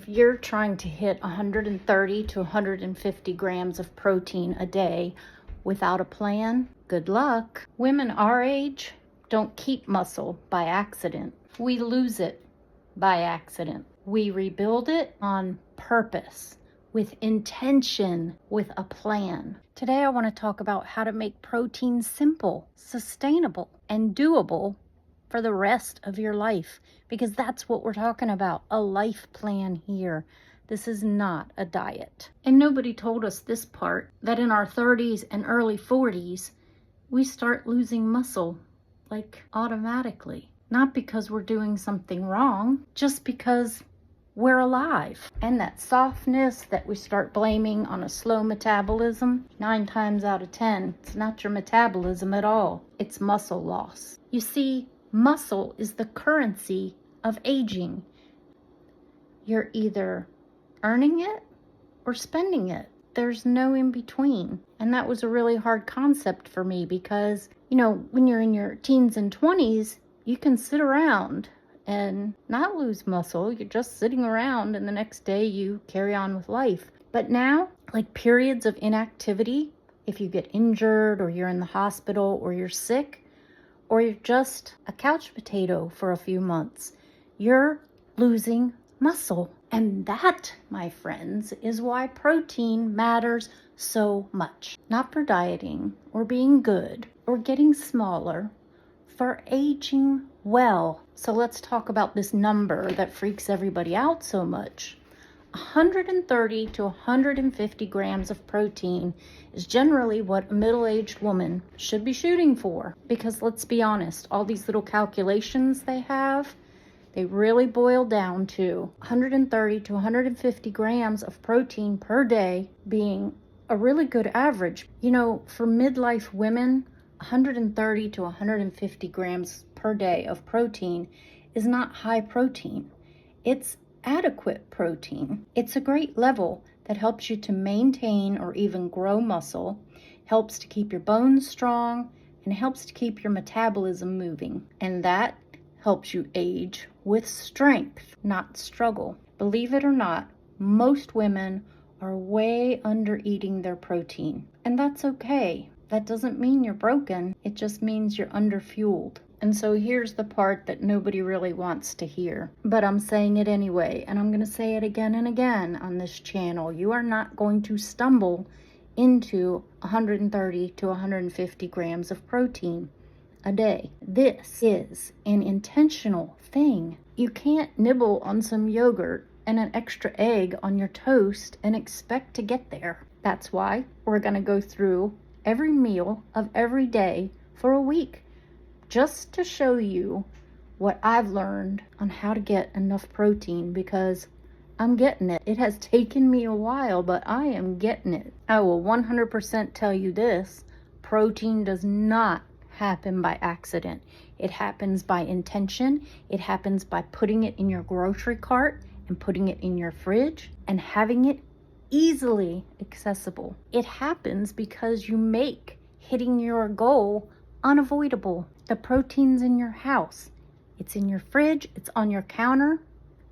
If you're trying to hit 130 to 150 grams of protein a day without a plan, good luck. Women our age don't keep muscle by accident. We lose it by accident. We rebuild it on purpose, with intention, with a plan. Today I want to talk about how to make protein simple, sustainable, and doable for the rest of your life, because that's what we're talking about, a life plan here. This is not a diet. And nobody told us this part, that in our 30s and early 40s, we start losing muscle, like automatically. Not because we're doing something wrong, just because we're alive. And that softness that we start blaming on a slow metabolism, 9 times out of 10, it's not your metabolism at all. It's muscle loss. You see, muscle is the currency of aging. You're either earning it or spending it. There's no in between. And that was a really hard concept for me because, when you're in your teens and 20s, you can sit around and not lose muscle. You're just sitting around and the next day you carry on with life. But now, like periods of inactivity, if you get injured or you're in the hospital or you're sick, or you're just a couch potato for a few months, you're losing muscle. And that, my friends, is why protein matters so much. Not for dieting or being good or getting smaller, for aging well. So let's talk about this number that freaks everybody out so much. 130 to 150 grams of protein is generally what a middle-aged woman should be shooting for. Because let's be honest, all these little calculations they have, they really boil down to 130 to 150 grams of protein per day being a really good average. For midlife women, 130 to 150 grams per day of protein is not high protein. It's adequate protein. It's a great level that helps you to maintain or even grow muscle, helps to keep your bones strong, and helps to keep your metabolism moving. And that helps you age with strength, not struggle. Believe it or not, most women are way under eating their protein. And that's okay. That doesn't mean you're broken. It just means you're underfueled. And so here's the part that nobody really wants to hear, but I'm saying it anyway, and I'm going to say it again and again on this channel. You are not going to stumble into 130 to 150 grams of protein a day. This is an intentional thing. You can't nibble on some yogurt and an extra egg on your toast and expect to get there. That's why we're going to go through every meal of every day for a week, just to show you what I've learned on how to get enough protein, because I'm getting it. It has taken me a while, but I am getting it. I will 100% tell you this: protein does not happen by accident. It happens by intention. It happens by putting it in your grocery cart and putting it in your fridge and having it easily accessible. It happens because you make hitting your goal unavoidable. The protein's in your house. It's in your fridge, it's on your counter,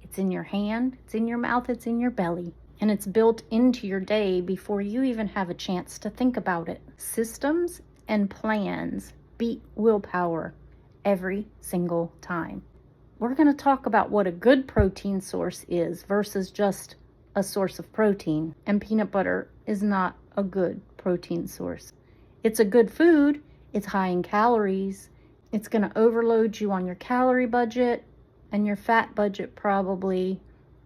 it's in your hand, it's in your mouth, it's in your belly. And it's built into your day before you even have a chance to think about it. Systems and plans beat willpower every single time. We're going to talk about what a good protein source is versus just a source of protein. And peanut butter is not a good protein source. It's a good food. It's high in calories. It's going to overload you on your calorie budget and your fat budget probably,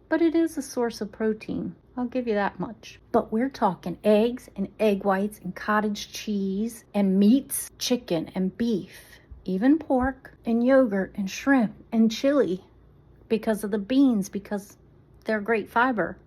but it is a source of protein. I'll give you that much. But we're talking eggs and egg whites and cottage cheese and meats, chicken and beef, even pork and yogurt and shrimp and chili because of the beans, because they're great fiber.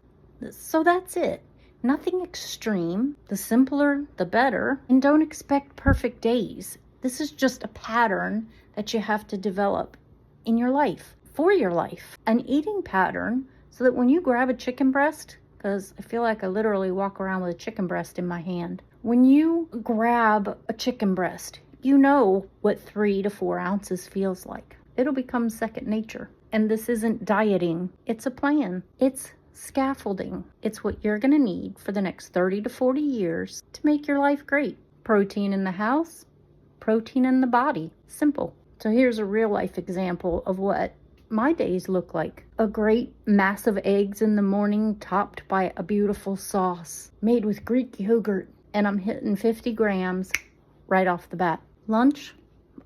So that's it. Nothing extreme. The simpler, the better. And don't expect perfect days. This is just a pattern that you have to develop in your life, for your life. An eating pattern so that when you grab a chicken breast, because I feel like I literally walk around with a chicken breast in my hand. When you grab a chicken breast, you know what 3 to 4 ounces feels like. It'll become second nature. And this isn't dieting. It's a plan. It's Scaffolding. It's what you're going to need for the next 30 to 40 years to make your life great. Protein in the house, protein in the body. Simple. So here's a real life example of what my days look like. A great mass of eggs in the morning, topped by a beautiful sauce made with Greek yogurt, and I'm hitting 50 grams right off the bat. Lunch,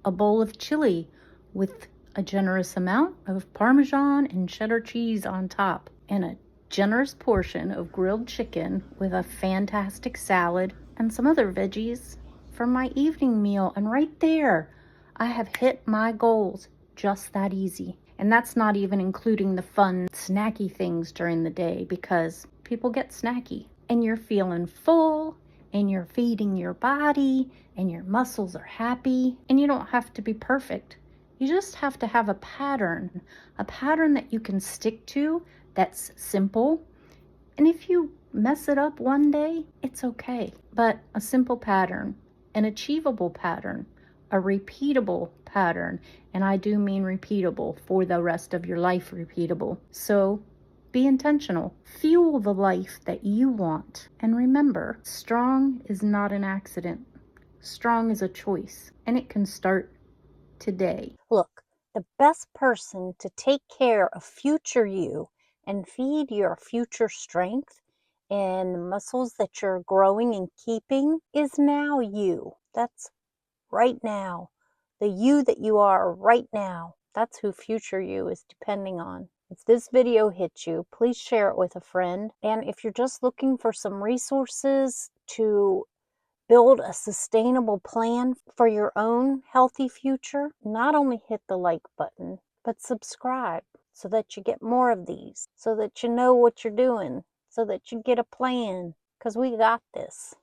a bowl of chili with a generous amount of Parmesan and cheddar cheese on top, and a generous portion of grilled chicken with a fantastic salad and some other veggies for my evening meal. And right there, I have hit my goals. Just that easy. And that's not even including the fun, snacky things during the day, because people get snacky. And you're feeling full, and you're feeding your body, and your muscles are happy. And you don't have to be perfect. You just have to have a pattern that you can stick to, that's simple. And if you mess it up one day, it's okay. But a simple pattern, an achievable pattern, a repeatable pattern, and I do mean repeatable, for the rest of your life repeatable. So be intentional. Fuel the life that you want. And remember, strong is not an accident. Strong is a choice, and it can start today. Look, the best person to take care of future you and feed your future strength and the muscles that you're growing and keeping is now you. That's right now. The you that you are right now. That's who future you is depending on. If this video hits you, please share it with a friend. And if you're just looking for some resources to build a sustainable plan for your own healthy future, not only hit the like button, but subscribe so that you get more of these, so that you know what you're doing, so that you get a plan, because we got this.